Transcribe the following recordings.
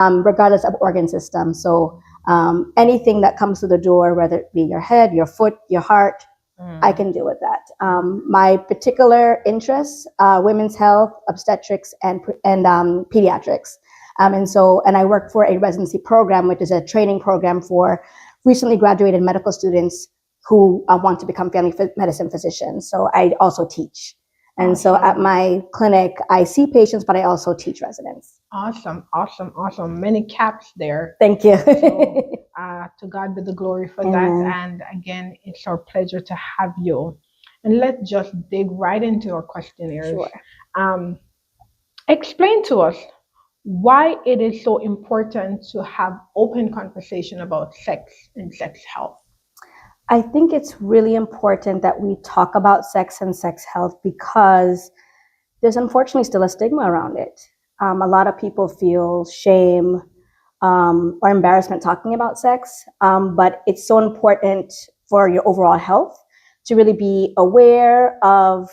regardless of organ system. So anything that comes to the door, whether it be your head, your foot, your heart, I can deal with that. My particular interests, women's health, obstetrics, and pediatrics. And I work for a residency program, which is a training program for recently graduated medical students who want to become family medicine physicians. So I also teach. And so at my clinic, I see patients, but I also teach residents. Awesome. Many caps there. Thank you. To God be the glory for that. And again, it's our pleasure to have you. And let's just dig right into our questionnaires. Sure. Explain to us why it is so important to have open conversation about sex and sex health. I think it's really important that we talk about sex and sex health because there's unfortunately still a stigma around it. A lot of people feel shame or embarrassment talking about sex, but it's so important for your overall health to really be aware of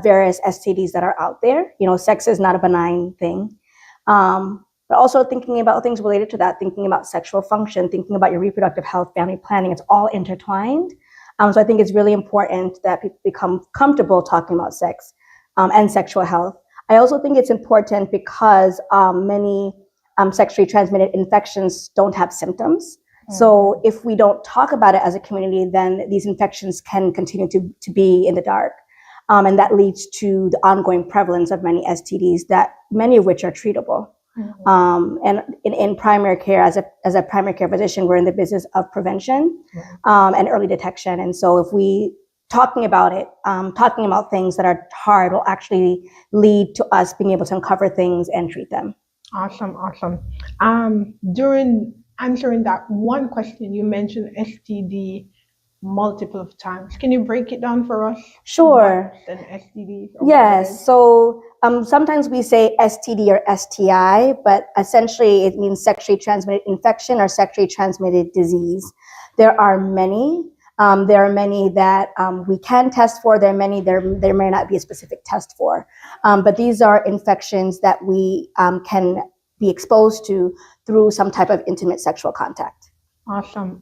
various STDs that are out there. You know, sex is not a benign thing. But also thinking about things related to that, thinking about sexual function, thinking about your reproductive health, family planning, it's all intertwined. So I think it's really important that people become comfortable talking about sex and sexual health. I also think it's important because many sexually transmitted infections don't have symptoms. So if we don't talk about it as a community, then these infections can continue to be in the dark. And that leads to the ongoing prevalence of many STDs, that many of which are treatable. And in primary care, as a primary care physician, we're in the business of prevention and early detection. And so if we talking about it, talking about things that are hard will actually lead to us being able to uncover things and treat them. Awesome. During answering that one question, you mentioned STD multiple times. Can you break it down for us? Sure. What's an STD? Yes. So sometimes we say STD or STI, but essentially it means sexually transmitted infection or sexually transmitted disease. There are many. There are many that we can test for. There are many there may not be a specific test for. But these are infections that we can be exposed to through some type of intimate sexual contact. Awesome.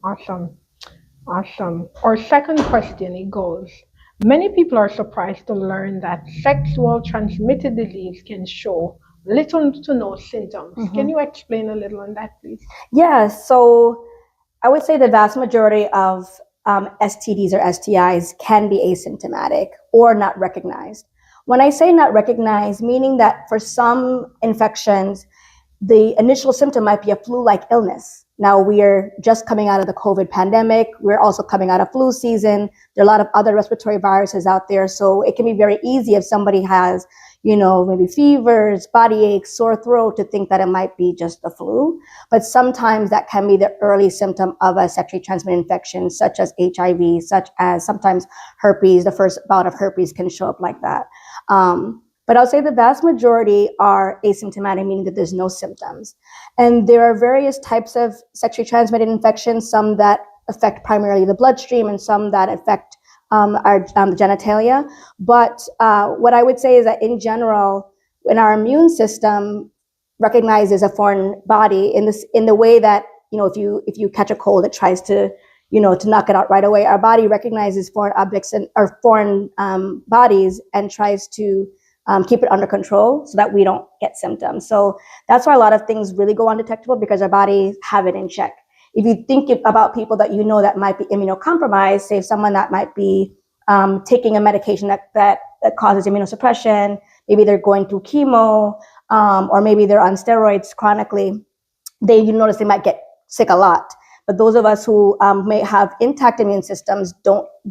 Our second question, it goes, many people are surprised to learn that sexual transmitted disease can show little to no symptoms. Can you explain a little on that, please? Yes. So I would say the vast majority of STDs or STIs can be asymptomatic or not recognized. When I say not recognized, meaning that for some infections, the initial symptom might be a flu-like illness. Now we are just coming out of the COVID pandemic. We're also coming out of flu season. There are a lot of other respiratory viruses out there. So it can be very easy if somebody has, maybe fevers, body aches, sore throat, to think that it might be just the flu. But sometimes that can be the early symptom of a sexually transmitted infection, such as HIV, such as sometimes herpes. The first bout of herpes can show up like that. But I'll say the vast majority are asymptomatic, meaning that there's no symptoms. And there are various types of sexually transmitted infections, some that affect primarily the bloodstream and some that affect the genitalia. But what I would say is that in general, when our immune system recognizes a foreign body in the way that, if you catch a cold, it tries to knock it out right away. Our body recognizes foreign objects or foreign bodies and tries to keep it under control so that we don't get symptoms. So that's why a lot of things really go undetectable, because our bodies have it in check. If you think about people that that might be immunocompromised, say someone that might be taking a medication that causes immunosuppression, maybe they're going through chemo, or maybe they're on steroids chronically, you notice they might get sick a lot. But those of us who may have intact immune systems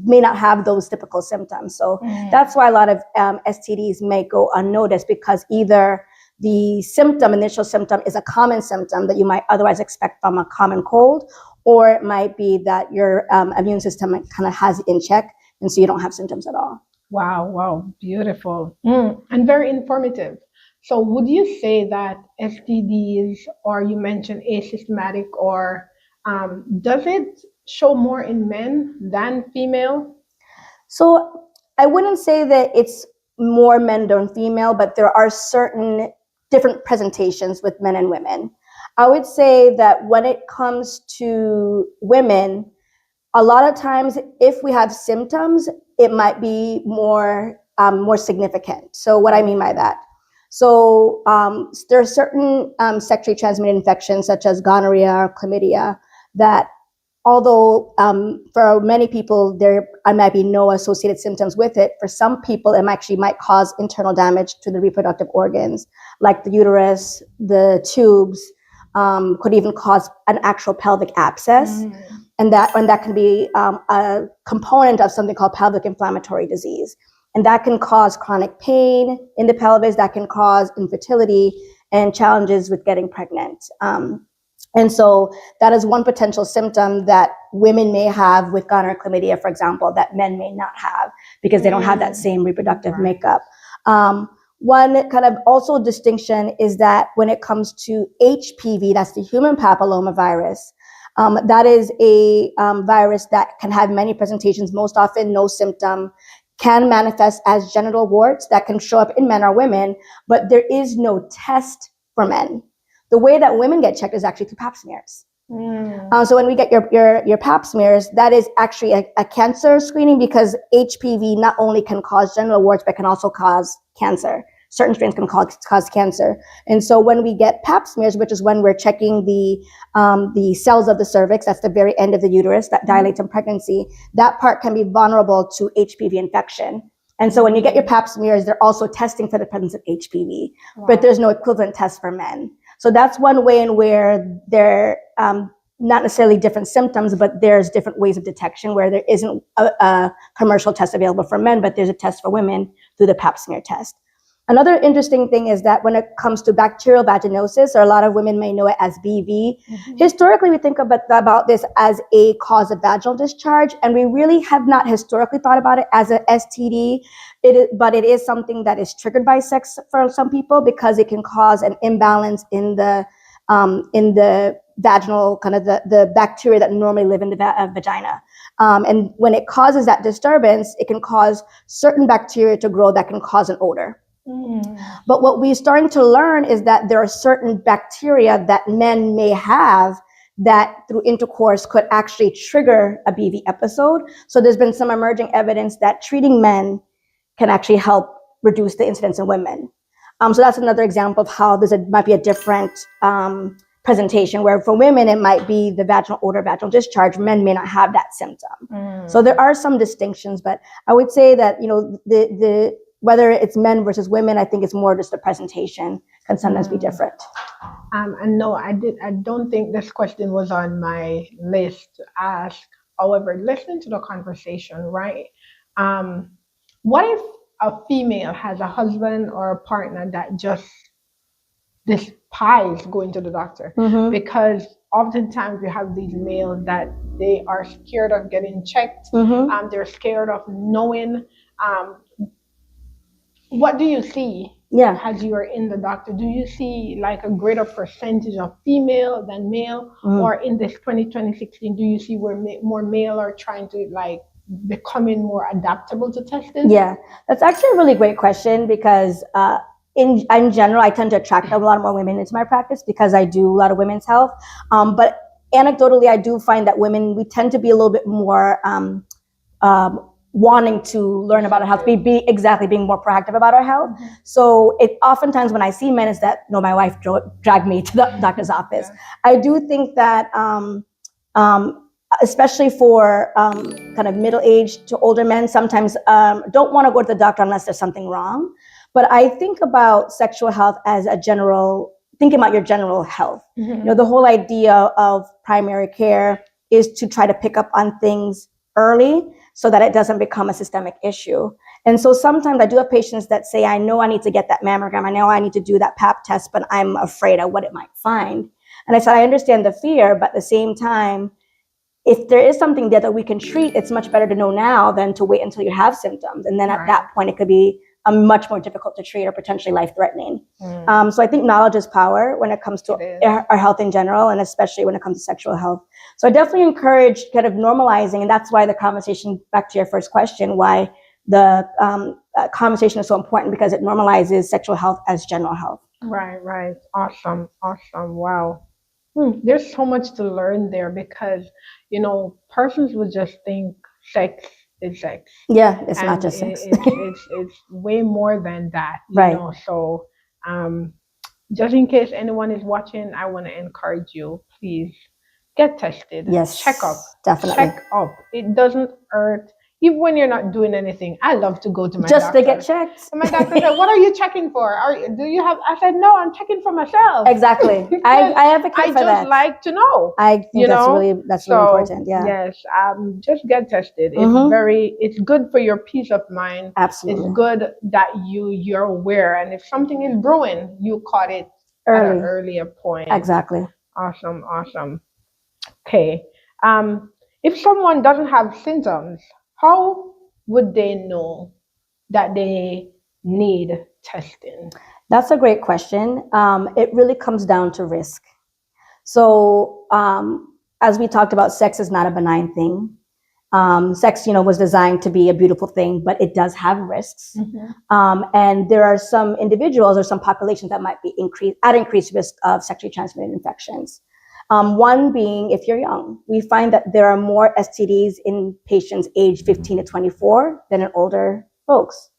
may not have those typical symptoms. So that's why a lot of STDs may go unnoticed, because either the initial symptom is a common symptom that you might otherwise expect from a common cold, or it might be that your immune system kind of has it in check, and so you don't have symptoms at all. Wow, beautiful. And very informative. So would you say that STDs, or you mentioned asymptomatic, or does it show more in men than female? So I wouldn't say that it's more men than female, but there are certain different presentations with men and women. I would say that when it comes to women, a lot of times, if we have symptoms, it might be more significant. So what I mean by that. So there are certain sexually transmitted infections such as gonorrhea or chlamydia that, although for many people there might be no associated symptoms with it, for some people it actually might cause internal damage to the reproductive organs, like the uterus, the tubes, could even cause an actual pelvic abscess. And that can be a component of something called pelvic inflammatory disease. And that can cause chronic pain in the pelvis, that can cause infertility and challenges with getting pregnant. And so that is one potential symptom that women may have with gonorrhea, chlamydia, for example, that men may not have because they don't have that same reproductive makeup. One kind of also distinction is that when it comes to HPV, that's the human papillomavirus, that is a virus that can have many presentations, most often no symptom, can manifest as genital warts that can show up in men or women, but there is no test for men. The way that women get checked is actually through pap smears. So when we get your pap smears, that is actually a cancer screening, because HPV not only can cause genital warts, but can also cause cancer. Certain strains can cause cancer. And so when we get pap smears, which is when we're checking the cells of the cervix, that's the very end of the uterus that dilates in pregnancy, that part can be vulnerable to HPV infection. And so when you get your pap smears, they're also testing for the presence of HPV, but there's no equivalent test for men. So that's one way in where they're not necessarily different symptoms, but there's different ways of detection where there isn't a commercial test available for men, but there's a test for women through the pap smear test. Another interesting thing is that when it comes to bacterial vaginosis, or a lot of women may know it as BV, historically we think about this as a cause of vaginal discharge, and we really have not historically thought about it as an STD. But it is something that is triggered by sex for some people, because it can cause an imbalance in the vaginal kind of the bacteria that normally live in the vagina. And when it causes that disturbance, it can cause certain bacteria to grow that can cause an odor. But what we're starting to learn is that there are certain bacteria that men may have that through intercourse could actually trigger a BV episode. So there's been some emerging evidence that treating men can actually help reduce the incidence in women. So that's another example of how might be a different presentation, where for women it might be the vaginal odor, vaginal discharge. Men may not have that symptom. So there are some distinctions, but I would say that, you know, the whether it's men versus women, I think it's more just the presentation can sometimes be different. And no, I don't think this question was on my list to ask. However, listening to the conversation, right? What if a female has a husband or a partner that just despise going to the doctor? Because oftentimes we have these males that they are scared of getting checked. They're scared of knowing. What do you see as you are in the doctor? Do you see like a greater percentage of female than male? Or in this 2016, do you see where more male are trying to like becoming more adaptable to testing? Yeah, that's actually a really great question, because in general, I tend to attract a lot more women into my practice because I do a lot of women's health. But anecdotally, I do find that women, we tend to be a little bit more wanting to learn about our health, being more proactive about our health. So it oftentimes when I see men is that, no, my wife dragged me to the doctor's office. I do think that especially for kind of middle-aged to older men, sometimes don't want to go to the doctor unless there's something wrong. But I think about sexual health as thinking about your general health. You know, the whole idea of primary care is to try to pick up on things early so that it doesn't become a systemic issue. And so sometimes I do have patients that say, I know I need to get that mammogram, I know I need to do that pap test, but I'm afraid of what it might find. And I said, I understand the fear, but at the same time, if there is something there that we can treat, it's much better to know now than to wait until you have symptoms. And then at that point, it could be much more difficult to treat or potentially life-threatening. So I think knowledge is power when it comes to our health in general, and especially when it comes to sexual health. So I definitely encourage kind of normalizing, and that's why the conversation, back to your first question, why the conversation is so important, because it normalizes sexual health as general health. Right, right. Awesome, awesome. Wow. There's so much to learn there because, persons would just think sex is sex. Yeah, it's not And just sex. it's way more than that, Right. So, um, just in case anyone is watching, I want to encourage you, please get tested, Yes, definitely. check up. It doesn't hurt, even when you're not doing anything. I love to go to my Just to get doctor. checked. And my doctor said, "What are you checking for? Do you have?" I said, "No, I'm checking for myself." Exactly. Because I advocate I for just that. like to know, I think that's really So important. Yeah. yes, just get tested. Mm-hmm. It's good for your peace of mind. It's Absolutely. good that you're aware, and if something is brewing, you caught it at an Early. earlier point. Exactly. Awesome, awesome. Okay. If someone doesn't have symptoms, how would they know that they need testing? That's a great question. It really comes down to risk. So, as we talked about, sex is not a benign thing. Sex, was designed to be a beautiful thing, but it does have risks. And there are some individuals or some populations that might be at increased risk of sexually transmitted infections. One being if you're young. We find that there are more STDs in patients aged 15 to 24 than in older folks.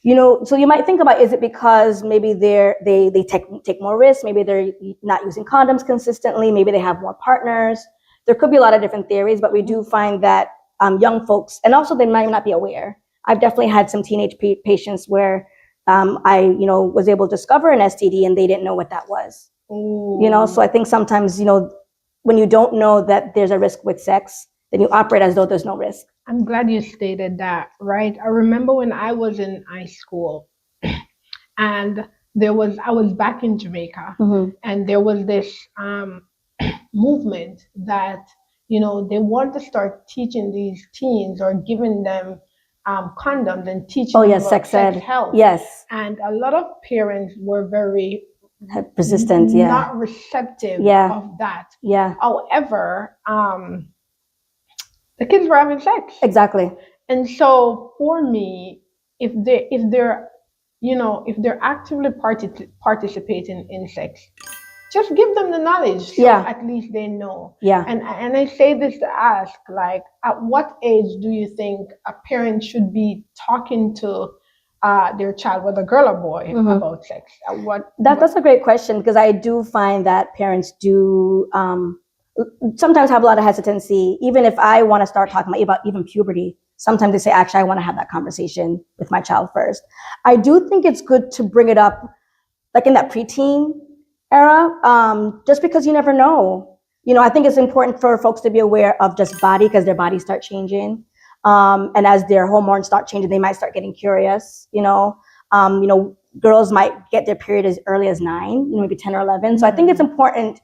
So you might think about, is it because maybe they take more risks? Maybe they're not using condoms consistently. Maybe they have more partners. There could be a lot of different theories, but we do find that young folks, and also they might not be aware. I've definitely had some teenage patients where I was able to discover an STD and they didn't know what that was. Ooh. So I think sometimes when you don't know that there's a risk with sex, then you operate as though there's no risk. I'm glad you stated that, right? I remember when I was in high school and I was back in Jamaica, and there was this movement that, they want to start teaching these teens or giving them condoms and teaching them about sex ed. health. Yes. And a lot of parents were very Resistant, not receptive of that. Yeah. However, the kids were having sex. Exactly. And so for me, if they're actively participating in sex, just give them the knowledge so at least they know. Yeah. And I say this to ask, like, at what age do you think a parent should be talking to their child, whether girl or boy, about sex? That's a great question, because I do find that parents do sometimes have a lot of hesitancy. Even if I want to start talking about even puberty, sometimes they say, actually, I want to have that conversation with my child first. I do think it's good to bring it up like in that preteen era, just because you never know. I think it's important for folks to be aware of just body, because their bodies start changing. And as their hormones start changing, they might start getting curious. Girls might get their period as early as 9, maybe 10 or 11. So I think it's important,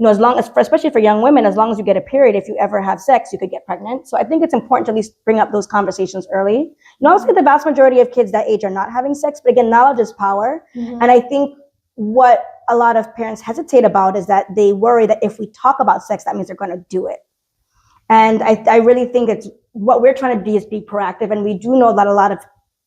as long as, especially for young women, as long as you get a period, if you ever have sex, you could get pregnant. So I think it's important to at least bring up those conversations early. Obviously, the vast majority of kids that age are not having sex, but again, knowledge is power. And I think what a lot of parents hesitate about is that they worry that if we talk about sex, that means they're going to do it. And I really think it's what we're trying to be is be proactive. And we do know that a lot of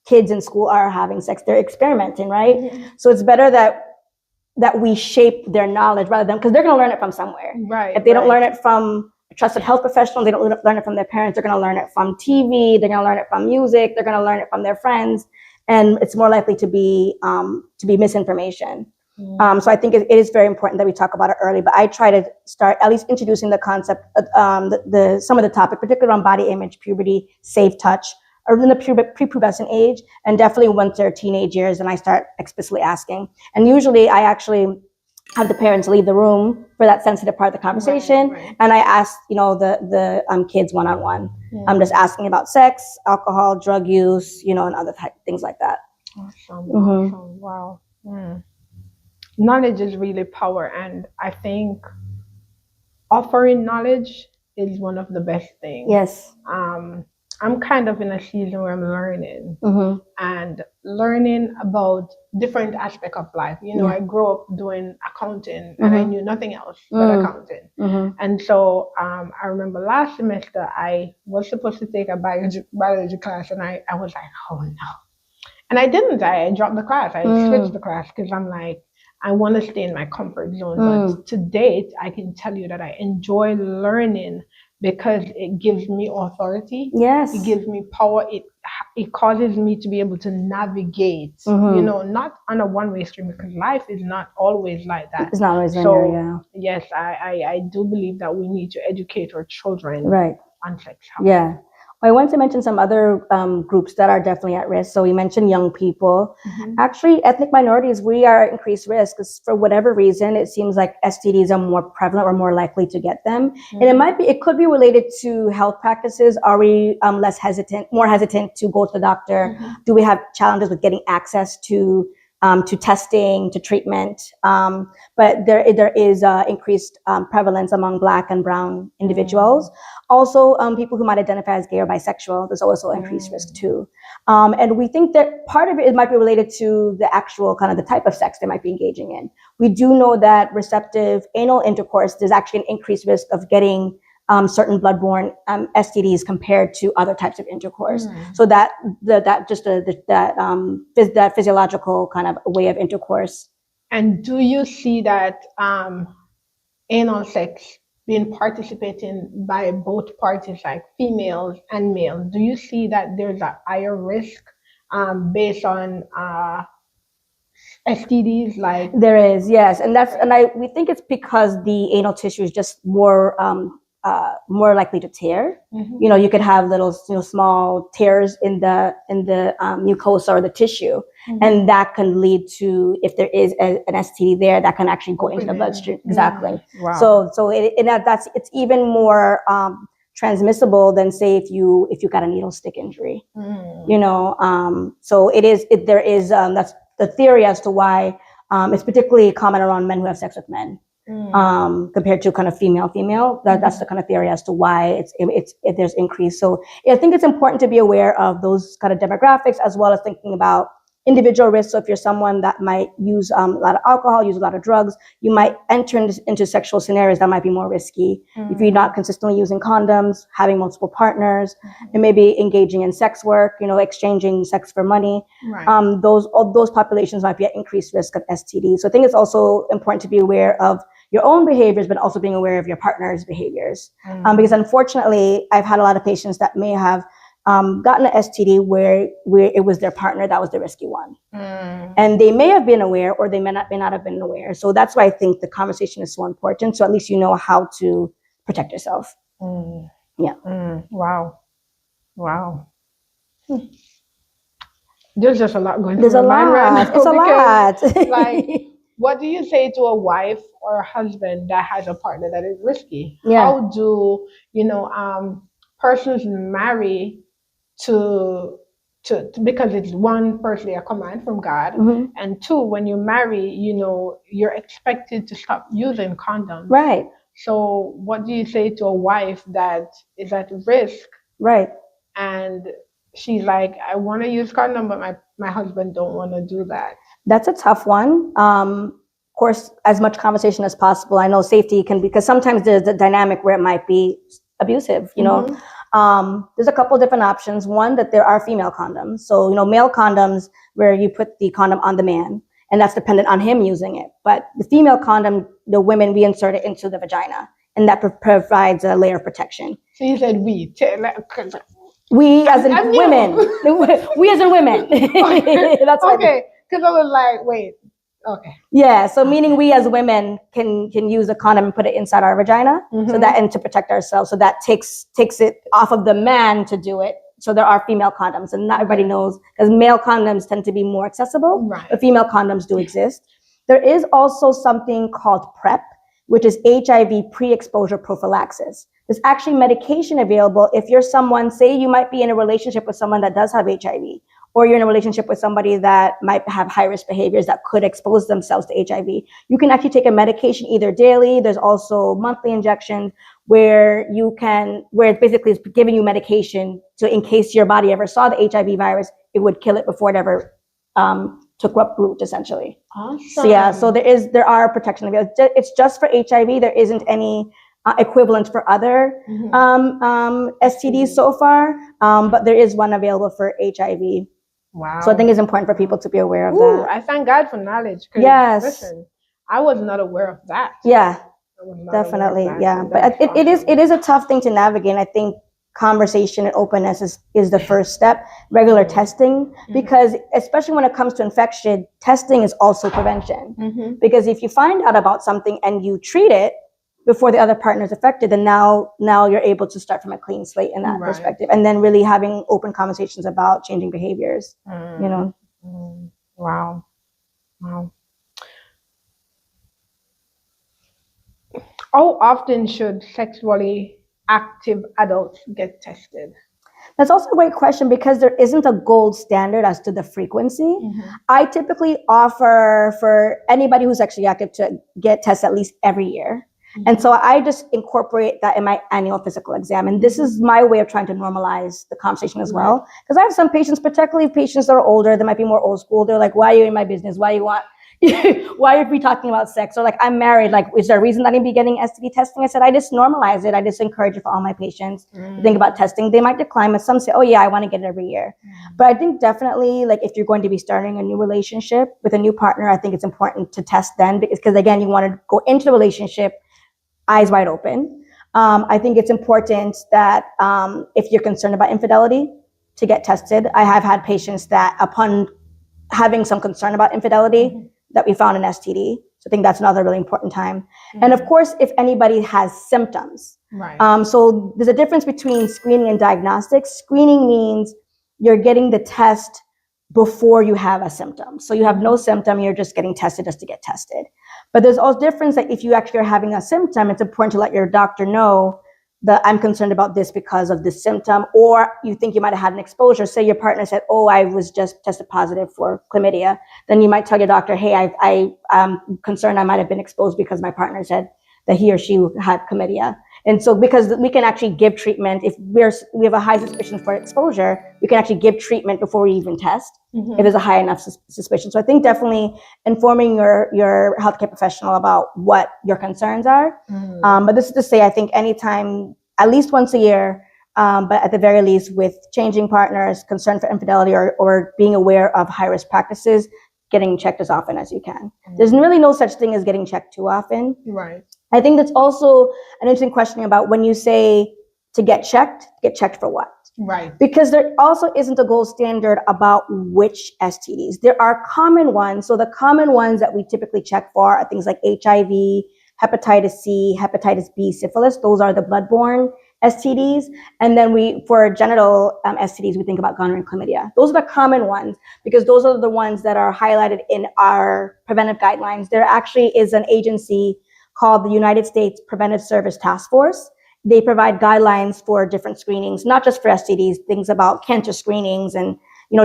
kids in school are having sex. They're experimenting, right? So it's better that we shape their knowledge rather than, because they're going to learn it from somewhere. Right. If they don't learn it from a trusted health professional, they don't learn it from their parents, they're going to learn it from TV, they're going to learn it from music, they're going to learn it from their friends. And it's more likely to be misinformation. So I think it is very important that we talk about it early, but I try to start at least introducing the concept of some of the topic, particularly around body image, puberty, safe touch, or in the prepubescent age, and definitely once they're teenage years, and I start explicitly asking. And usually I actually have the parents leave the room for that sensitive part of the conversation, and I ask, the kids one-on-one. I'm just asking about sex, alcohol, drug use, and other things like that. Awesome. Awesome. Wow. Knowledge is really power, and I think offering knowledge is one of the best things. Yes. I'm kind of in a season where I'm learning and learning about different aspects of life. I grew up doing accounting and I knew nothing else but accounting. And so I remember last semester I was supposed to take a biology class, and I was like, oh no. And I didn't. I dropped the class. I switched the class because I'm like, I want to stay in my comfort zone. But to date, I can tell you that I enjoy learning because it gives me authority. Yes. It gives me power. It causes me to be able to navigate, not on a one-way street, because life is not always like that. It's not always linear, So yeah. yes, I do believe that we need to educate our children Right. on sex health. Yeah. I want to mention some other groups that are definitely at risk. So we mentioned young people. Actually, ethnic minorities, we are at increased risk because for whatever reason, it seems like STDs are more prevalent or more likely to get them. And it could be related to health practices. Are we more hesitant to go to the doctor? Do we have challenges with getting access to testing, to treatment? But there is increased prevalence among Black and Brown individuals. Also, people who might identify as gay or bisexual, there's also increased risk too. And we think that part of it might be related to the actual kind of the type of sex they might be engaging in. We do know that receptive anal intercourse, there's actually an increased risk of getting certain bloodborne STDs compared to other types of intercourse. So that physiological kind of way of intercourse. And do you see that anal sex being participated by both parties, like females and males? Do you see that there's a higher risk based on STDs? Like there is, yes, and we think it's because the anal tissue is just more likely to tear. You could have little, small tears in the mucosa or the tissue, and that can lead to, if there is an STD there, that can actually go into the bloodstream. Exactly. Wow. So it's even more transmissible than, say, if you got a needle stick injury. So there is that's the theory as to why it's particularly common around men who have sex with men. Compared to kind of female. That's the kind of theory as to why there's increase. So I think it's important to be aware of those kind of demographics, as well as thinking about individual risks. So if you're someone that might use a lot of alcohol, use a lot of drugs, you might enter into sexual scenarios that might be more risky. If you're not consistently using condoms, having multiple partners, and maybe engaging in sex work, exchanging sex for money, those populations might be at increased risk of STD. So I think it's also important to be aware of your own behaviors, but also being aware of your partner's behaviors. Because unfortunately, I've had a lot of patients that may have gotten an STD where it was their partner that was the risky one. And they may have been aware, or they may not have been aware. So that's why I think the conversation is so important. So at least you know how to protect yourself. Yeah. Wow. There's just a lot going There's through a my mind right lot. now. It's a lot. Like, what do you say to a wife or a husband that has a partner that is risky? Yeah. How do persons marry to because it's one, firstly, a command from God, and two, when you marry, you're expected to stop using condoms. Right. So what do you say to a wife that is at risk? Right. And she's like, I want to use condom, but my husband don't want to do that. That's a tough one. Of course, as much conversation as possible. I know safety can, because sometimes there's a dynamic where it might be abusive, There's a couple different options. One, that there are female condoms. So, male condoms where you put the condom on the man, and that's dependent on him using it. But the female condom, the women, we insert it into the vagina, and that provides a layer of protection. So you said we. We as in women. We as in women. That's okay. Because I was like, wait. Okay. Yeah. So meaning we as women can use a condom and put it inside our vagina, so that, and to protect ourselves. So that takes it off of the man to do it. So there are female condoms, and not everybody knows, because male condoms tend to be more accessible, but female condoms do exist. There is also something called PrEP, which is HIV pre-exposure prophylaxis. There's actually medication available if you're someone, say you might be in a relationship with someone that does have HIV, or you're in a relationship with somebody that might have high-risk behaviors that could expose themselves to HIV. You can actually take a medication either daily. There's also monthly injections where it basically is giving you medication, so in case your body ever saw the HIV virus, it would kill it before it ever took root, essentially. Awesome. So there are protection. It's just for HIV. There isn't any equivalent for other STDs so far, but there is one available for HIV. Wow. So I think it's important for people to be aware of Ooh, that. I thank God for knowledge. 'Cause Yes. Listen, I was not aware of that. Yeah, I was not definitely. aware of that. Yeah. So But that's it is awesome. it is a tough thing to navigate. And I think conversation and openness is the first step. Regular testing, because especially when it comes to infection, testing is also prevention. Because if you find out about something and you treat it before the other partner is affected, then now you're able to start from a clean slate in that Right. perspective, and then really having open conversations about changing behaviors. You know. Wow. Wow. How often should sexually active adults get tested? That's also a great question because there isn't a gold standard as to the frequency. I typically offer for anybody who's sexually active to get tested at least every year. And so I just incorporate that in my annual physical exam. And this is my way of trying to normalize the conversation as well. Because I have some patients, particularly patients that are older, that might be more old school. They're like, why are you in my business? Why you want, why are we talking about sex? Or like, I'm married. Like, is there a reason that I'm be getting STD testing? I said, I just normalize it. I just encourage it for all my patients to think about testing. They might decline, but some say, oh yeah, I want to get it every year. But I think definitely, like, if you're going to be starting a new relationship with a new partner, I think it's important to test then, because again, you want to go into the relationship eyes wide open. I think it's important that if you're concerned about infidelity, to get tested. I have had patients that upon having some concern about infidelity, that we found an STD. So I think that's another really important time. And of course, if anybody has symptoms. So there's a difference between screening and diagnostics. Screening means you're getting the test before you have a symptom. So you have no symptom, you're just getting tested just to get tested. But there's also difference that if you actually are having a symptom, it's important to let your doctor know that I'm concerned about this because of this symptom, or you think you might have had an exposure. Say your partner said, oh, I was just tested positive for chlamydia. Then you might tell your doctor, hey, I'm concerned I might have been exposed because my partner said that he or she had chlamydia. And so because we can actually give treatment, if we have a high suspicion for exposure, we can actually give treatment before we even test, if there's a high enough suspicion. So I think definitely informing your healthcare professional about what your concerns are. But this is to say, I think anytime, at least once a year, but at the very least with changing partners, concern for infidelity, or being aware of high-risk practices, getting checked as often as you can. There's really no such thing as getting checked too often. I think that's also an interesting question about when you say to get checked for what? Because there also isn't a gold standard about which STDs. There are common ones. So the common ones that we typically check for are things like HIV, hepatitis C, hepatitis B, syphilis. Those are the bloodborne STDs. And then for genital STDs, we think about gonorrhea and chlamydia. Those are the common ones because those are the ones that are highlighted in our preventive guidelines. There actually is an agency called the United States Preventive Service Task Force. They provide guidelines for different screenings, not just for STDs, things about cancer screenings and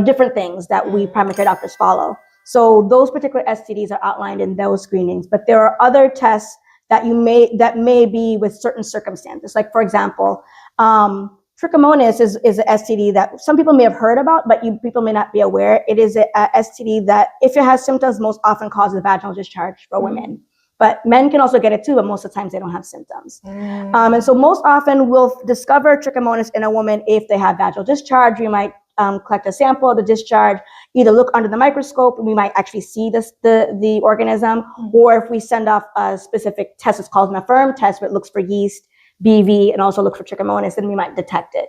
different things that we primary care doctors follow. So those particular STDs are outlined in those screenings, but there are other tests that may be with certain circumstances. Like for example, trichomonas is an STD that some people may have heard about, but people may not be aware. It is a STD that, if it has symptoms, most often causes vaginal discharge for women. But men can also get it too, but most of the times they don't have symptoms. And so most often we'll discover trichomonas in a woman if they have vaginal discharge. We might collect a sample of the discharge, either look under the microscope, and we might actually see the organism, or if we send off a specific test, it's called an affirm test, where it looks for yeast, BV, and also look for trichomonas, then we might detect it.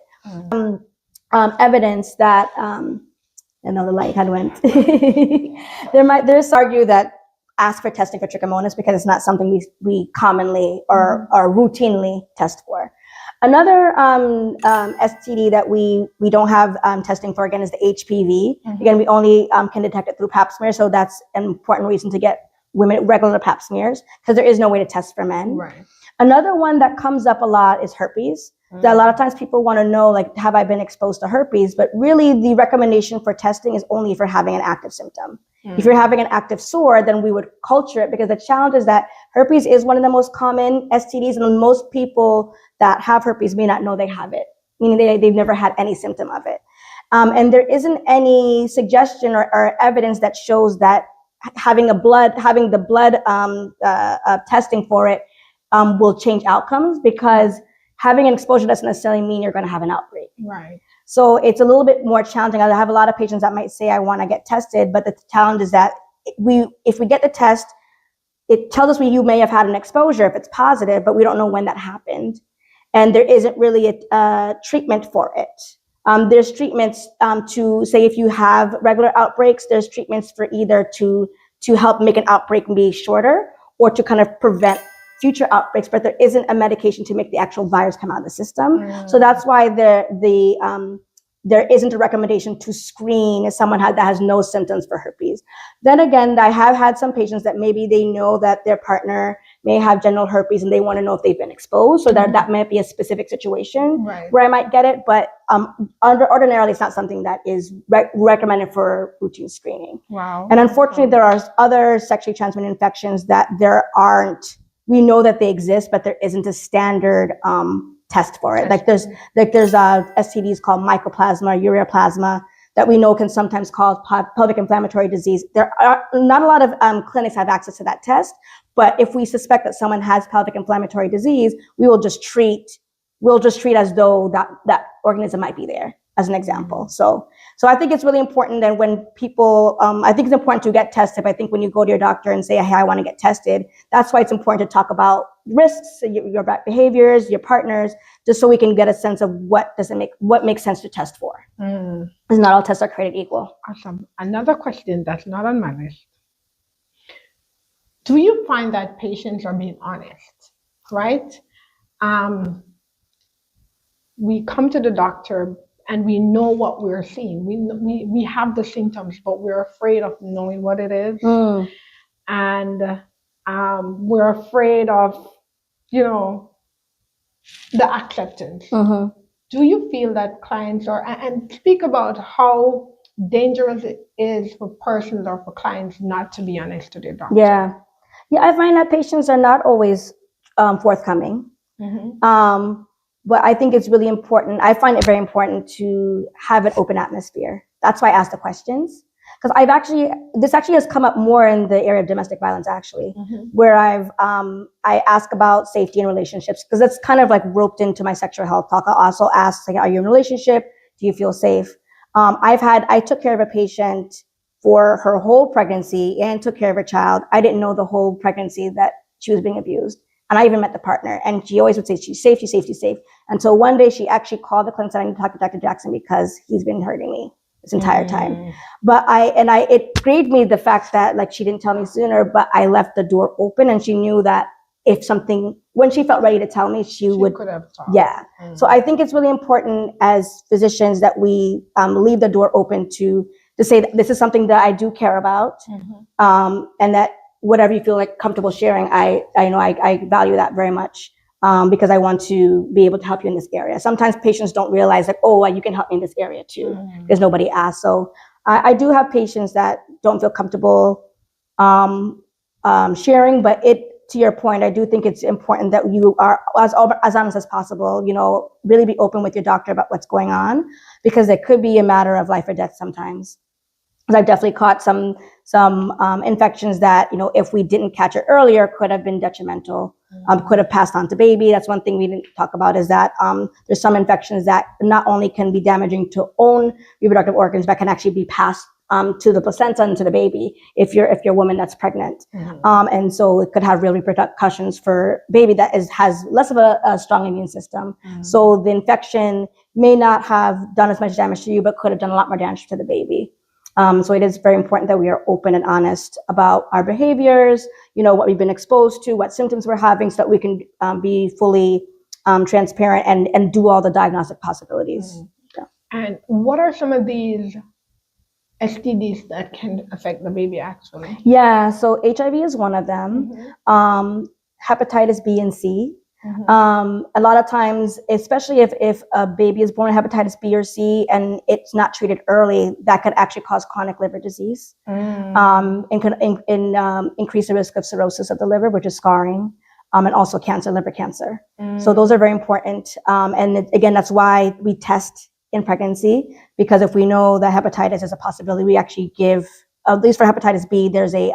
Evidence that, another light had went. There's argue that ask for testing for trichomonas because it's not something we commonly or routinely test for. Another STD that we don't have testing for, again, is the HPV. Again, we only can detect it through pap smear, so that's an important reason to get women regular pap smears because there is no way to test for men. Another one that comes up a lot is herpes. That a lot of times people want to know, like, have I been exposed to herpes? But really the recommendation for testing is only for having an active symptom. If you're having an active sore, then we would culture it, because the challenge is that herpes is one of the most common STDs, and most people that have herpes may not know they have it, meaning they've never had any symptom of it. And there isn't any suggestion or evidence that shows that having the blood testing for it will change outcomes, because having an exposure doesn't necessarily mean you're going to have an outbreak. So it's a little bit more challenging. I have a lot of patients that might say, I want to get tested, but the challenge is that if we get the test, it tells us you may have had an exposure if it's positive, but we don't know when that happened. And there isn't really a treatment for it. There's treatments to say if you have regular outbreaks, there's treatments for either to help make an outbreak be shorter or to kind of prevent future outbreaks, but there isn't a medication to make the actual virus come out of the system. So that's why there isn't a recommendation to screen someone that has no symptoms for herpes. Then again, I have had some patients that maybe they know that their partner may have genital herpes and they want to know if they've been exposed. So that might be a specific situation where I might get it. But ordinarily, it's not something that is recommended for routine screening. Wow. And unfortunately, there are other sexually transmitted infections that we know that they exist, but there isn't a standard test for it. Like there's STDs called mycoplasma, ureaplasma, that we know can sometimes cause pelvic inflammatory disease. There are not a lot of clinics have access to that test, but if we suspect that someone has pelvic inflammatory disease, we'll just treat as though that organism might be there, as an example. So I think it's really important that when people, I think it's important to get tested. I think when you go to your doctor and say, hey, I want to get tested, that's why it's important to talk about risks, your behaviors, your partners, just so we can get a sense of what makes sense to test for. Because not all tests are created equal. Awesome. Another question that's not on my list. Do you find that patients are being honest, right? We come to the doctor and we know what we're seeing. We have the symptoms, but we're afraid of knowing what it is. And we're afraid of, the acceptance. Do you feel that clients and speak about how dangerous it is for persons or for clients not to be honest to their doctor? Yeah, I find that patients are not always forthcoming. But I think it's really important. I find it very important to have an open atmosphere. That's why I ask the questions. Because this actually has come up more in the area of domestic violence, actually, where I ask about safety in relationships, because that's kind of like roped into my sexual health talk. I also ask, like, are you in a relationship? Do you feel safe? I took care of a patient for her whole pregnancy and took care of her child. I didn't know the whole pregnancy that she was being abused. And I even met the partner, and she always would say, she's safe, she's safe, she's safe. Until one day she actually called the clinic and said, I need to talk to Dr. Jackson because he's been hurting me this entire time. But it grieved me the fact that, like, she didn't tell me sooner, but I left the door open, and she knew that when she felt ready to tell me, she could have talked. Yeah. So I think it's really important as physicians that we leave the door open to say that this is something that I do care about, and that whatever you feel like comfortable sharing, I know I value that very much, because I want to be able to help you in this area. Sometimes patients don't realize that, you can help me in this area too. There's nobody asked. So I do have patients that don't feel comfortable sharing, but to your point, I do think it's important that you are as honest as possible, really be open with your doctor about what's going on, because it could be a matter of life or death sometimes. Because I've definitely caught some infections that, if we didn't catch it earlier, could have been detrimental, could have passed on to baby. That's one thing we didn't talk about, is that there's some infections that not only can be damaging to own reproductive organs, but can actually be passed to the placenta and to the baby if you're a woman that's pregnant. And so it could have real repercussions for baby that has less of a strong immune system. So the infection may not have done as much damage to you, but could have done a lot more damage to the baby. So it is very important that we are open and honest about our behaviors, what we've been exposed to, what symptoms we're having, so that we can be fully transparent and do all the diagnostic possibilities. And what are some of these STDs that can affect the baby, actually? Yeah, so HIV is one of them. Hepatitis B and C. A lot of times, especially if a baby is born with hepatitis B or C and it's not treated early, that could actually cause chronic liver disease, and can increase the risk of cirrhosis of the liver, which is scarring, and also liver cancer. So those are very important. And again, that's why we test in pregnancy, because if we know that hepatitis is a possibility, we actually give, at least for hepatitis B, there's a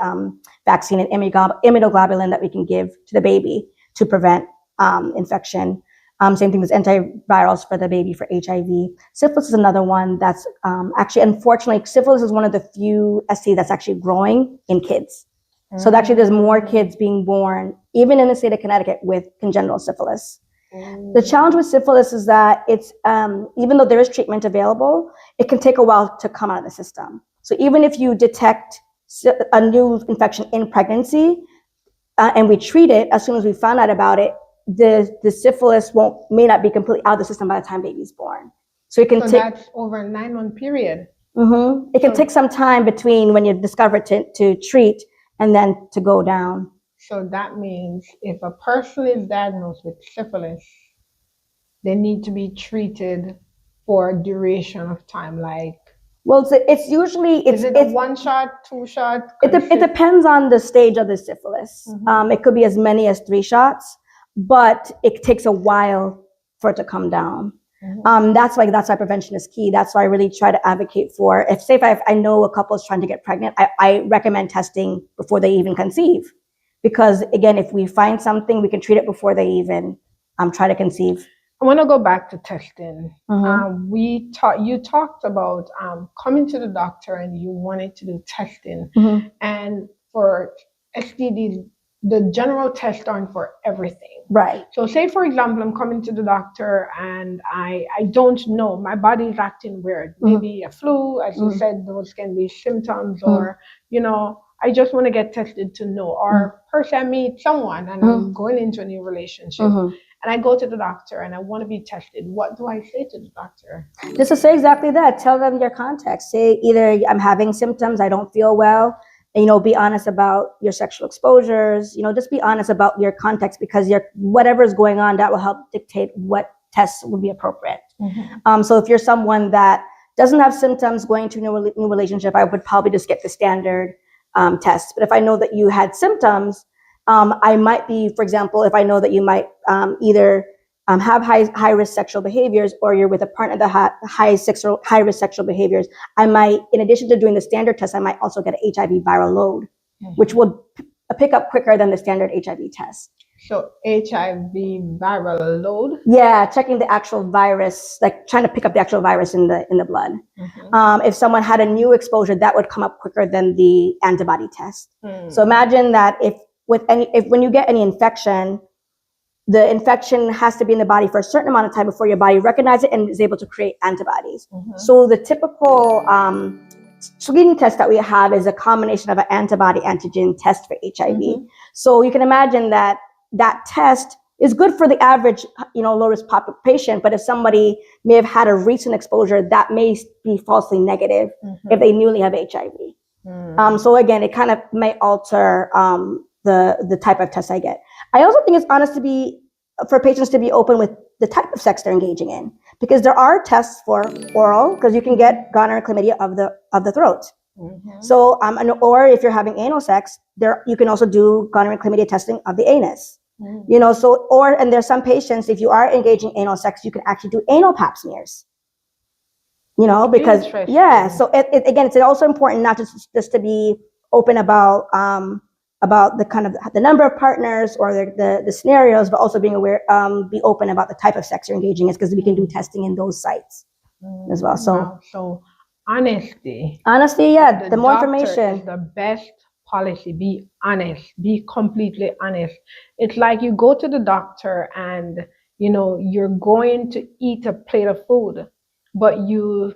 vaccine, an immunoglobulin that we can give to the baby to prevent infection. Same thing with antivirals for the baby for HIV. Syphilis is another one that's actually, unfortunately, syphilis is one of the few STDs that's actually growing in kids. So actually there's more kids being born, even in the state of Connecticut, with congenital syphilis. The challenge with syphilis is that it's, even though there is treatment available, it can take a while to come out of the system. So even if you detect a new infection in pregnancy and we treat it, as soon as we found out about it, the syphilis may not be completely out of the system by the time baby's born. So it can take. That's over a 9-month period. It can take some time between when you discover it to treat and then to go down. So that means if a person is diagnosed with syphilis, they need to be treated for a duration of time, like. Well, it's usually Is it a 1 shot, 2 shot? It depends on the stage of the syphilis. It could be as many as 3 shots, but it takes a while for it to come down. That's why prevention is key. That's why I really try to advocate for, if I know a couple is trying to get pregnant, I recommend testing before they even conceive. Because again, if we find something, we can treat it before they even try to conceive. I want to go back to testing. You talked about coming to the doctor and you wanted to do testing. And for STDs, the general tests aren't for everything. Right. So say, for example, I'm coming to the doctor and I don't know, my body's acting weird. Maybe a flu, as you said, those can be symptoms, or, I just want to get tested to know. Or first I meet someone and I'm going into a new relationship. And I go to the doctor and I want to be tested. What do I say to the doctor? Just to say exactly that. Tell them your context. Say either I'm having symptoms, I don't feel well. And, be honest about your sexual exposures. Just be honest about your context, because whatever is going on, that will help dictate what tests would be appropriate. So if you're someone that doesn't have symptoms going to a new relationship, I would probably just get the standard test. But if I know that you had symptoms, I might be, for example, if I know that you might either have high risk sexual behaviors, or you're with a partner that has high risk sexual behaviors, I might, in addition to doing the standard test, I might also get an HIV viral load, which will pick up quicker than the standard HIV test. So HIV viral load? Yeah, checking the actual virus, like trying to pick up the actual virus in the blood. If someone had a new exposure, that would come up quicker than the antibody test. So imagine that if when you get any infection, the infection has to be in the body for a certain amount of time before your body recognizes it and is able to create antibodies. So the typical screening test that we have is a combination of an antibody antigen test for HIV. So you can imagine that test is good for the average, low risk patient, but if somebody may have had a recent exposure, that may be falsely negative if they newly have HIV. So again, it kind of may alter the type of test I get. I also think it's honest for patients to be open with the type of sex they're engaging in, because there are tests for oral, because you can get gonorrhea, chlamydia of the throat. So or if you're having anal sex, you can also do gonorrhea, chlamydia testing of the anus. And there's some patients, if you are engaging anal sex, you can actually do anal pap smears. Because so again, it's also important not just to be open about the kind of the number of partners or the scenarios, but also being aware, be open about the type of sex you're engaging in, because we can do testing in those sites as well. So honesty, yeah. The more information is the best policy. Be honest. Be completely honest. It's like you go to the doctor and you're going to eat a plate of food, but you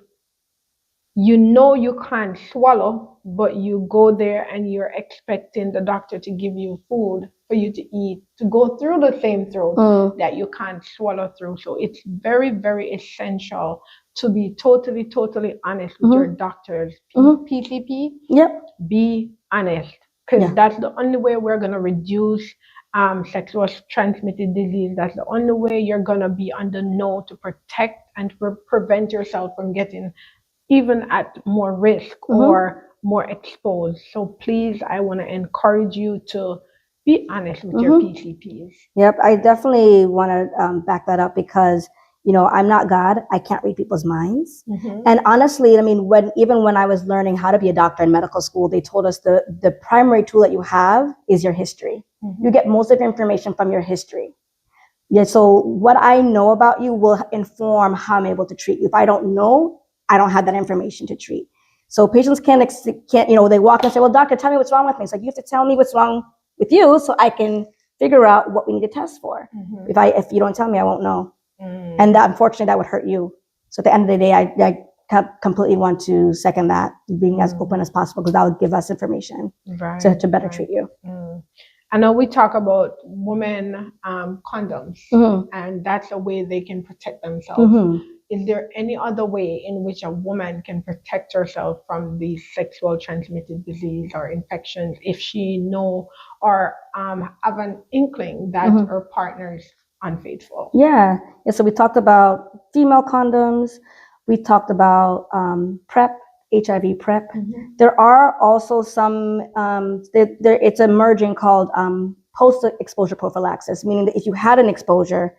can't swallow, but you go there and you're expecting the doctor to give you food for you to eat, to go through the same throat that you can't swallow through. So it's very, very essential to be totally, totally honest with your doctors. PCP, be honest, because that's the only way we're going to reduce sexual transmitted disease. That's the only way you're going to be on the know to protect and prevent yourself from getting even at more risk or more exposed. So please, I want to encourage you to be honest with your PCPs. Yep, I definitely want to back that up, because I'm not God. I can't read people's minds. And honestly, even when I was learning how to be a doctor in medical school, they told us the primary tool that you have is your history. You get most of your information from your history. Yeah, so what I know about you will inform how I'm able to treat you. If I don't know, I don't have that information to treat. So patients can't, they walk in and say, well, doctor, tell me what's wrong with me. It's like, you have to tell me what's wrong with you so I can figure out what we need to test for. If you don't tell me, I won't know. And that, unfortunately, that would hurt you. So at the end of the day, I completely want to second that, being as open as possible, because that would give us information to better treat you. I know we talk about women condoms, and that's a way they can protect themselves. Is there any other way in which a woman can protect herself from these sexual transmitted disease or infections if she know or have an inkling that her partner is unfaithful? Yeah. So we talked about female condoms. We talked about PrEP, HIV PrEP. There are also some, it's emerging called post-exposure prophylaxis, meaning that if you had an exposure,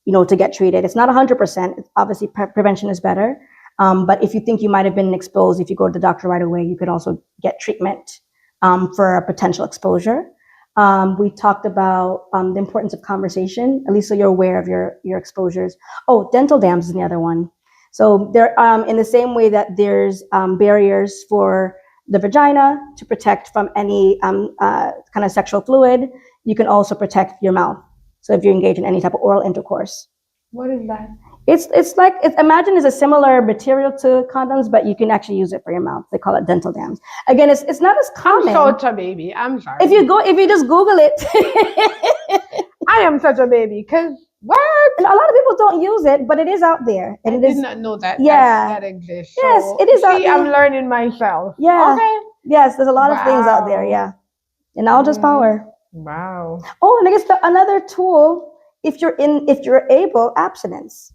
to get treated. It's not 100%. Obviously, prevention is better. But if you think you might have been exposed, if you go to the doctor right away, you could also get treatment for a potential exposure. We talked about the importance of conversation, at least so you're aware of your exposures. Oh, dental dams is the other one. So there, in the same way that there's barriers for the vagina to protect from any kind of sexual fluid, you can also protect your mouth. So if you engage in any type of oral intercourse. What is that? It's like, imagine it's a similar material to condoms, but you can actually use it for your mouth. They call it dental dams. Again, it's not as common. I'm such a baby. I'm sorry. If you just Google it. I am such a baby, because what? And a lot of people don't use it, but it is out there. And I did not know that that exists. Yes, so, it is out there. I'm learning myself. Yeah. Okay. Yes, there's a lot of things out there, yeah. And knowledge is power. Wow. Oh, and I guess another tool, if you're able, abstinence.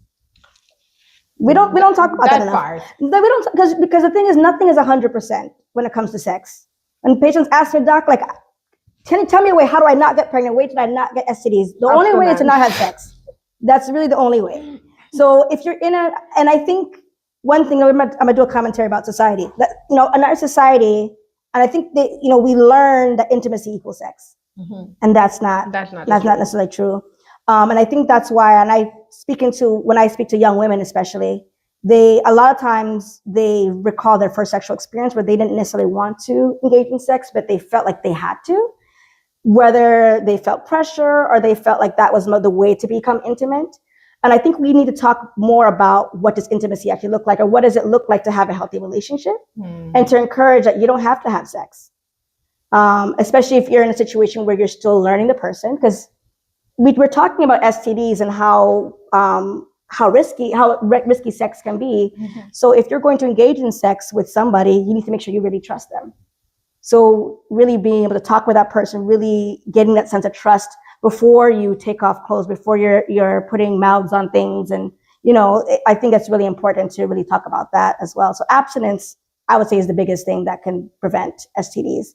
We don't talk about that enough. Part. We don't, because the thing is, nothing is 100% when it comes to sex. When patients ask their doc, like, can you tell me a way, how do I not get pregnant? Way did I not get STDs? The only way is to not have sex. That's really the only way. So if you're in and I think one thing, I'm gonna do a commentary about society. That, in our society, and I think that, we learn that intimacy equals sex. And that's not necessarily true. And I think that's why, and when I speak to young women especially, a lot of times they recall their first sexual experience where they didn't necessarily want to engage in sex, but they felt like they had to, whether they felt pressure or they felt like that was the way to become intimate. And I think we need to talk more about what does intimacy actually look like, or what does it look like to have a healthy relationship, and to encourage that you don't have to have sex. Especially if you're in a situation where you're still learning the person, because we're talking about STDs and how risky sex can be. So if you're going to engage in sex with somebody, you need to make sure you really trust them. So really being able to talk with that person, really getting that sense of trust before you take off clothes, before you're putting mouths on things, and I think it's really important to really talk about that as well. So abstinence, I would say, is the biggest thing that can prevent STDs.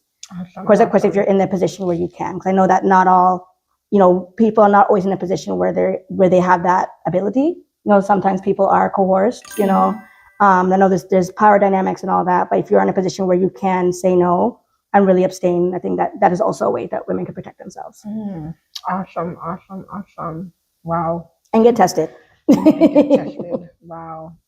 Of course, if you're in the position where you can, because I know that not all, people are not always in a position where they have that ability. Sometimes people are coerced. I know there's power dynamics and all that, but if you're in a position where you can say no and really abstain, I think that is also a way that women can protect themselves. Awesome. Wow. And get tested. Wow.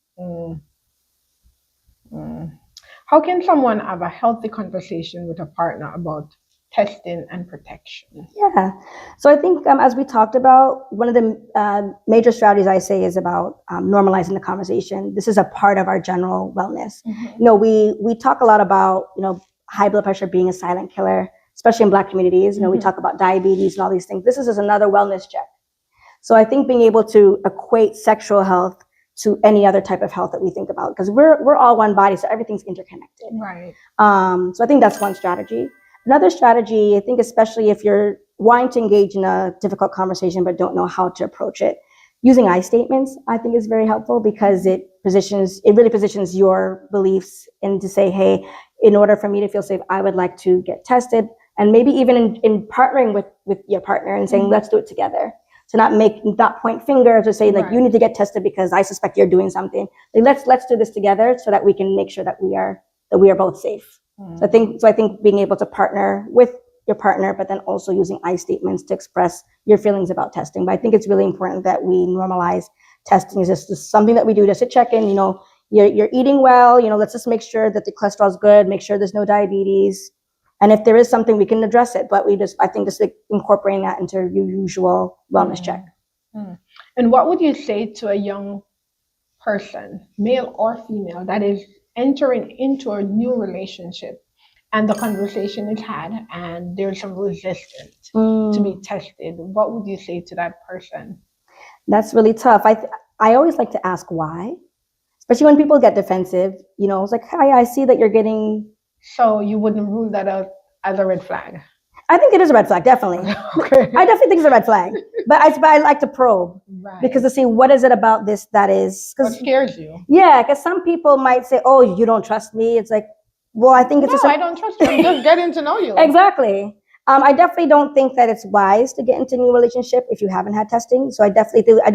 How can someone have a healthy conversation with a partner about testing and protection? Yeah. So I think, as we talked about, one of the major strategies I say is about normalizing the conversation. This is a part of our general wellness. We talk a lot about, high blood pressure being a silent killer, especially in Black communities. We talk about diabetes and all these things. This is another wellness check. So I think being able to equate sexual health to any other type of health that we think about, because we're all one body, so everything's interconnected. Right. So I think that's one strategy. Another strategy, I think, especially if you're wanting to engage in a difficult conversation but don't know how to approach it, using I statements, I think, is very helpful, because it really positions your beliefs and to say, hey, in order for me to feel safe, I would like to get tested, and maybe even in partnering with your partner and saying, let's do it together. To not point fingers or say, like, you need to get tested because I suspect you're doing something. Like, let's do this together so that we can make sure that we are both safe. So I think being able to partner with your partner, but then also using I statements to express your feelings about testing. But I think it's really important that we normalize testing. Is just something that we do just to check in, you're eating well, let's just make sure that the cholesterol is good, make sure there's no diabetes. And if there is something, we can address it. But I think just like incorporating that into your usual wellness check. And what would you say to a young person, male or female, that is entering into a new relationship and the conversation is had and there's some resistance to be tested? What would you say to that person? That's really tough. I always like to ask why, especially when people get defensive. It's like, hi, I see that you're getting. So you wouldn't rule that out as a red flag? I think it is a red flag, definitely. Okay. I definitely think it's a red flag. But I like to probe, because to see what is it about this that is. What scares you? Yeah, because some people might say, oh, you don't trust me. It's like, well, I think it's I don't trust you. I'm just getting to know you. Exactly. I definitely don't think that it's wise to get into a new relationship if you haven't had testing. So I do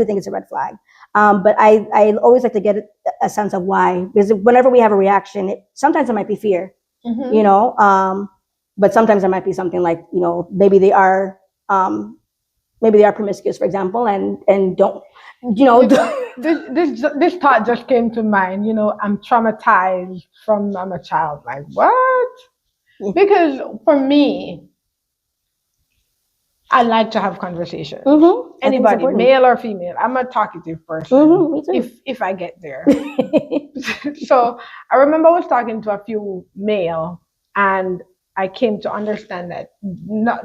think it's a red flag. But I always like to get a sense of why, because whenever we have a reaction, sometimes it might be fear, but sometimes there might be something like, maybe they are promiscuous, for example, and don't, This thought just came to mind. I'm traumatized from I'm a child. Like, what? Yeah. Because for me, I like to have conversations. Anybody, male or female. I'm a talkative person. Me too. If I get there. So I remember I was talking to a few male, and I came to understand that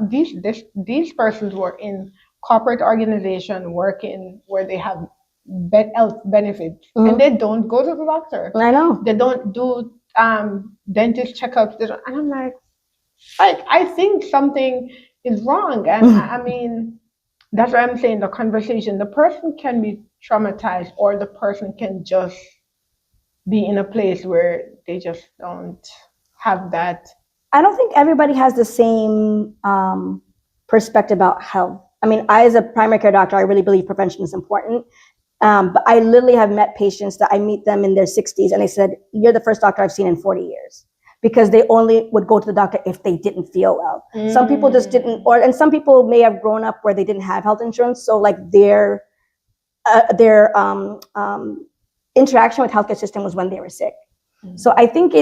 these persons were in corporate organization working where they have health benefits, and they don't go to the doctor. I know. They don't do dentist checkups. And I'm like, I think something is wrong. And I mean, that's why I'm saying the conversation. The person can be traumatized, or the person can just be in a place where they just don't have that. I don't think everybody has the same perspective about health. I mean, I, as a primary care doctor, I really believe prevention is important. But I literally have met patients that I meet them in their 60s, and they said, you're the first doctor I've seen in 40 years. Because they only would go to the doctor if they didn't feel well. Some people just didn't, and some people may have grown up where they didn't have health insurance. So like their interaction with healthcare system was when they were sick. So I think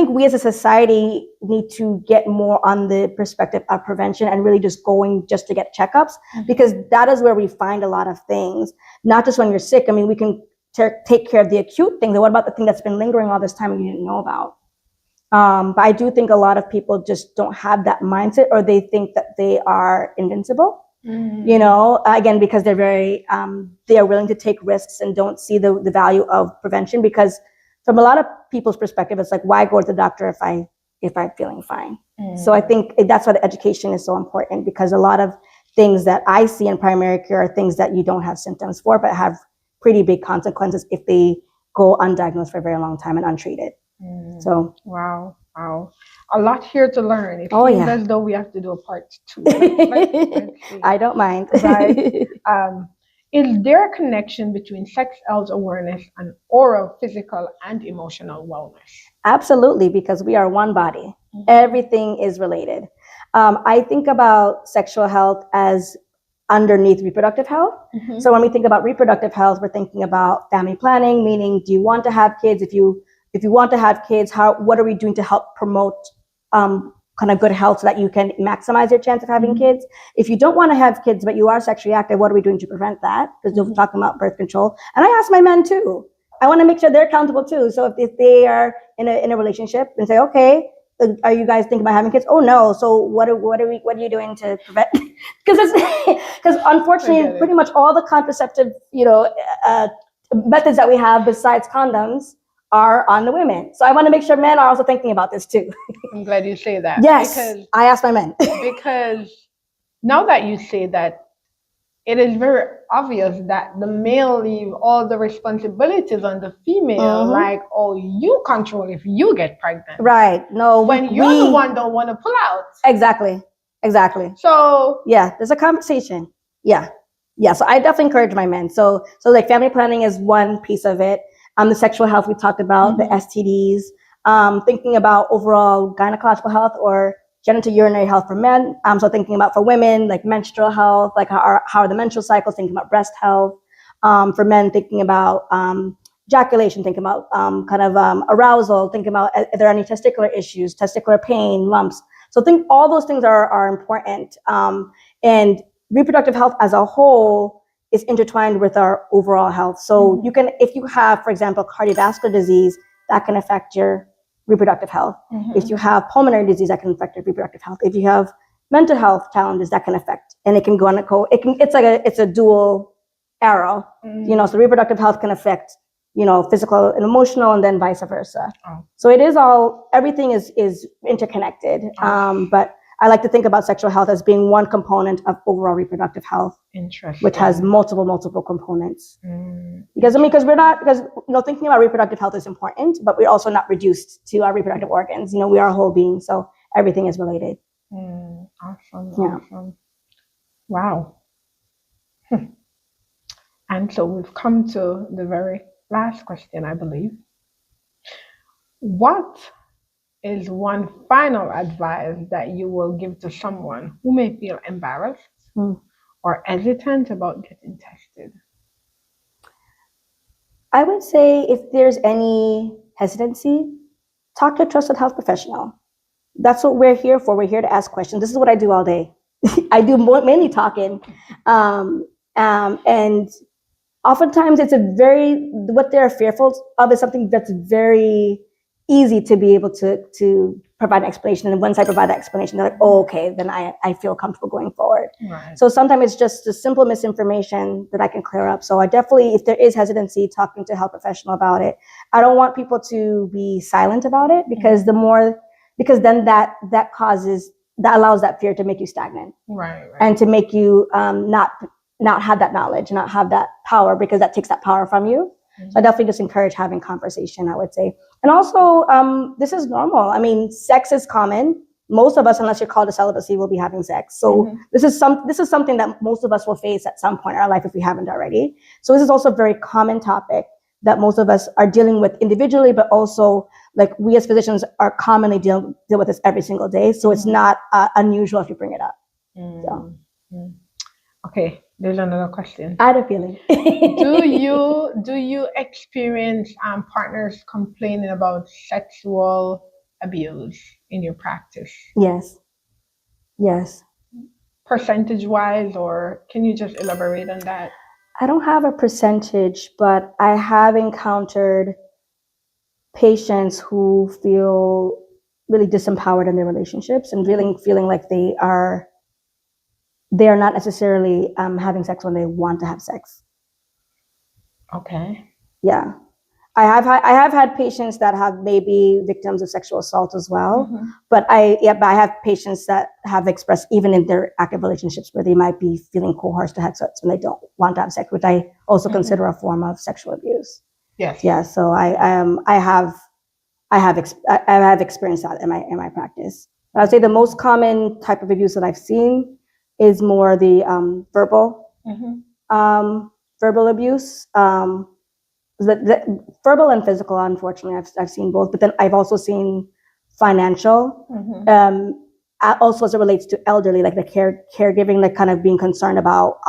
we as a society need to get more on the perspective of prevention and really just going just to get checkups, because that is where we find a lot of things, not just when you're sick. I mean, we can take care of the acute thing. But what about the thing that's been lingering all this time and you didn't know about? But I do think a lot of people just don't have that mindset, or they think that they are invincible, again, because they're very, they are willing to take risks and don't see the value of prevention, because from a lot of people's perspective, it's like, why go to the doctor if I'm feeling fine? So I think that's why the education is so important, because a lot of things that I see in primary care are things that you don't have symptoms for, but have pretty big consequences if they go undiagnosed for a very long time and untreated. So wow, a lot here to learn. It seems as though we have to do a part 2. Let's see. I don't mind. Right. Is there a connection between sex health awareness and oral, physical, and emotional wellness? Absolutely, because we are one body. Everything is related. I think about sexual health as underneath reproductive health. So when we think about reproductive health, we're thinking about family planning, meaning, do you want to have kids? If you want to have kids, what are we doing to help promote kind of good health so that you can maximize your chance of having kids? If you don't want to have kids, but you are sexually active, what are we doing to prevent that? Because you're talking about birth control. And I ask my men too. I want to make sure they're accountable too. So if they are in a relationship and say, okay, are you guys thinking about having kids? Oh no. So what are you doing to prevent? Because unfortunately, pretty much all the contraceptive, methods that we have besides condoms are on the women. So I want to make sure men are also thinking about this too. I'm glad you say that. Yes, because I asked my men. Because now that you say that, it is very obvious that the male leave all the responsibilities on the female, like, oh, you control if you get pregnant. Right. No, when you're the one don't want to pull out. Exactly. So yeah, there's a conversation. Yeah. So I definitely encourage my men. So like family planning is one piece of it. The sexual health we talked about, the STDs, thinking about overall gynecological health or genitourinary health for men. So thinking about for women, like menstrual health, like how are the menstrual cycles, thinking about breast health. For men, thinking about ejaculation, thinking about arousal, thinking about if there are any testicular issues, testicular pain, lumps. So think all those things are important. And reproductive health as a whole is intertwined with our overall health. So you can, if you have, for example, cardiovascular disease, that can affect your reproductive health. If you have pulmonary disease, that can affect your reproductive health. If you have mental health challenges, that can affect, and it can go on it's a dual arrow. So reproductive health can affect, physical and emotional, and then vice versa. So it is everything is interconnected. But I like to think about sexual health as being one component of overall reproductive health. Interesting. Which has multiple components. Because thinking about reproductive health is important, but we're also not reduced to our reproductive organs. We are a whole being, so everything is related. Awesome. Wow. And so we've come to the very last question, I believe. What is one final advice that you will give to someone who may feel embarrassed or hesitant about getting tested? I would say if there's any hesitancy, talk to a trusted health professional. That's what we're here for. We're here to ask questions. This is what I do all day. I do mainly talking. And oftentimes what they're fearful of is something that's very easy to be able to provide an explanation. And once I provide that explanation, they're like, oh, okay, then I feel comfortable going forward. Right. So sometimes it's just a simple misinformation that I can clear up. So I definitely, if there is hesitancy, talking to a health professional about it. I don't want people to be silent about it, because because then that allows that fear to make you stagnant. Right. And to make you not have that knowledge, not have that power, because that takes that power from you. So I definitely just encourage having conversation, I would say. And also, this is normal. I mean, sex is common. Most of us, unless you're called to celibacy, will be having sex. So this is something that most of us will face at some point in our life if we haven't already. So this is also a very common topic that most of us are dealing with individually, but also like we as physicians are commonly deal with this every single day. So it's not unusual if you bring it up. Okay, there's another question. I had a feeling. Do you experience partners complaining about sexual abuse in your practice? Yes. Percentage-wise, or can you just elaborate on that? I don't have a percentage, but I have encountered patients who feel really disempowered in their relationships and really feeling like they are not necessarily having sex when they want to have sex. Okay. Yeah. I have had patients that have maybe victims of sexual assault as well, but I have patients that have expressed even in their active relationships where they might be feeling coerced to have sex when they don't want to have sex, which I also consider a form of sexual abuse. Yes. Yeah. So I have experienced that in my practice. I would say the most common type of abuse that I've seen is more the verbal abuse. The verbal and physical, unfortunately, I've seen both. But then I've also seen financial. Also, as it relates to elderly, like the caregiving, like kind of being concerned about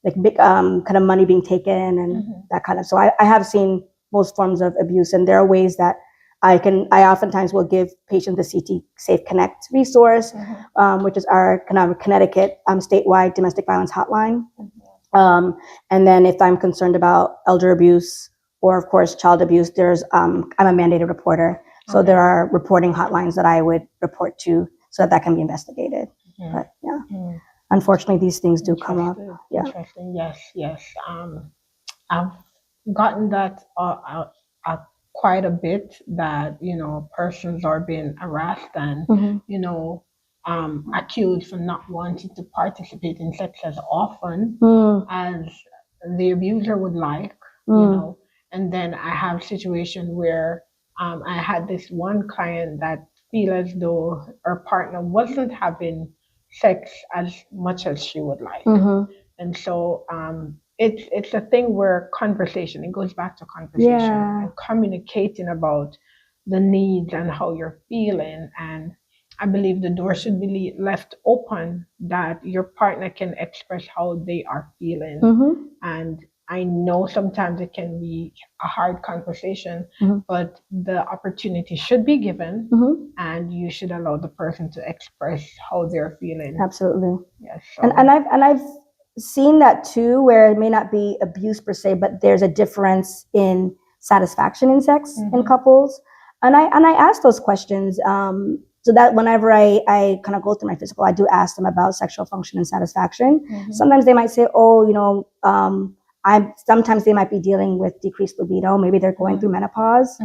like big kind of money being taken and that kind of. So I have seen most forms of abuse, and there are ways that I oftentimes will give patients the CT Safe Connect resource, which is our kind of Connecticut statewide domestic violence hotline. And then if I'm concerned about elder abuse or, of course, child abuse, I'm a mandated reporter. So there are reporting hotlines that I would report to so that can be investigated. But yeah, unfortunately, these things do come up. Yeah. Interesting. Yes. I've gotten that quite a bit, that persons are being harassed and accused for not wanting to participate in sex as often as the abuser would like, and then I have situations where I had this one client that feel as though her partner wasn't having sex as much as she would like. And so it's a thing where it goes back to conversation and communicating about the needs and how you're feeling. And I believe the door should be left open that your partner can express how they are feeling. Mm-hmm. And I know sometimes it can be a hard conversation, Mm-hmm. but the opportunity should be given Mm-hmm. and you should allow the person to express how they're feeling. Absolutely. Yes. And I've seen that too, where it may not be abuse per se, but there's a difference in satisfaction in sex in couples. And I ask those questions, so that whenever I kind of go through my physical, I do ask them about sexual function and satisfaction. Sometimes they might say, oh, sometimes they might be dealing with decreased libido. Maybe they're going through menopause,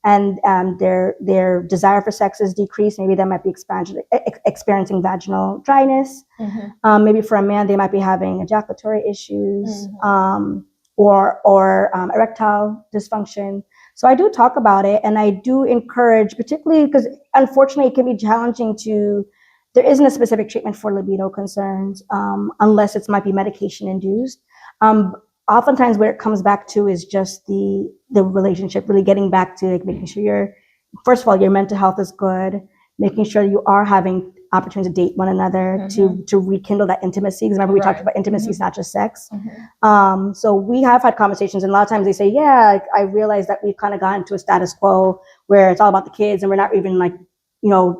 and their desire for sex is decreased. Maybe they might be experiencing vaginal dryness. Maybe for a man, they might be having ejaculatory issues, or erectile dysfunction. So I do talk about it, and I do encourage, particularly because unfortunately it can be challenging to. There isn't a specific treatment for libido concerns, unless it might be medication induced. Oftentimes, where it comes back to is just the relationship, really getting back to like making sure first of all, your mental health is good, making sure you are having opportunity to date one another, to rekindle that intimacy. Because remember, we talked about intimacy is not just sex. So we have had conversations, and a lot of times they say, yeah, I realize that we've kind of gotten to a status quo where it's all about the kids and we're not even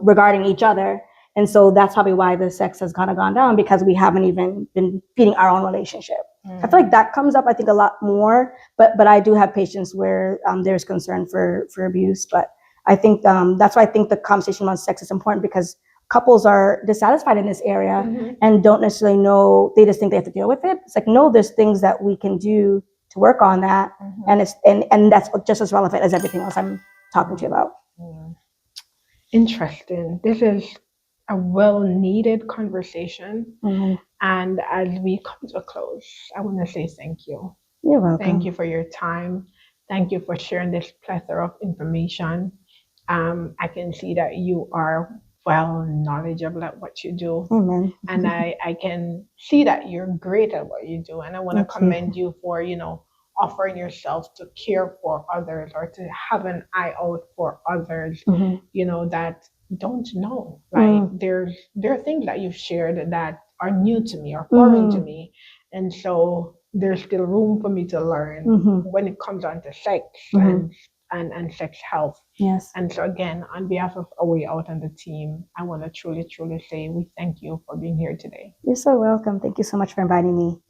regarding each other. And so that's probably why the sex has kind of gone down, because we haven't even been feeding our own relationship. I feel like that comes up, I think, a lot more, but I do have patients where there's concern for abuse. But I think that's why I think the conversation around sex is important, because couples are dissatisfied in this area and don't necessarily know. They just think they have to deal with it. It's like, no, there's things that we can do to work on that, and it's and that's just as relevant as everything else I'm talking to you about. Interesting. This is a well-needed conversation. And as we come to a close, I want to say thank you. You're welcome. Thank you for your time. Thank you for sharing this plethora of information. I can see that you are well knowledgeable at what you do. Amen. And I can see that you're great at what you do. And I want to commend you for, offering yourself to care for others, or to have an eye out for others, that don't know. Like there are things that you've shared that are new to me or foreign to me. And so there's still room for me to learn when it comes on to sex and sex health. Yes. And so again, on behalf of A Way Out and the team, I want to truly, truly say we thank you for being here today. You're so welcome. Thank you so much for inviting me.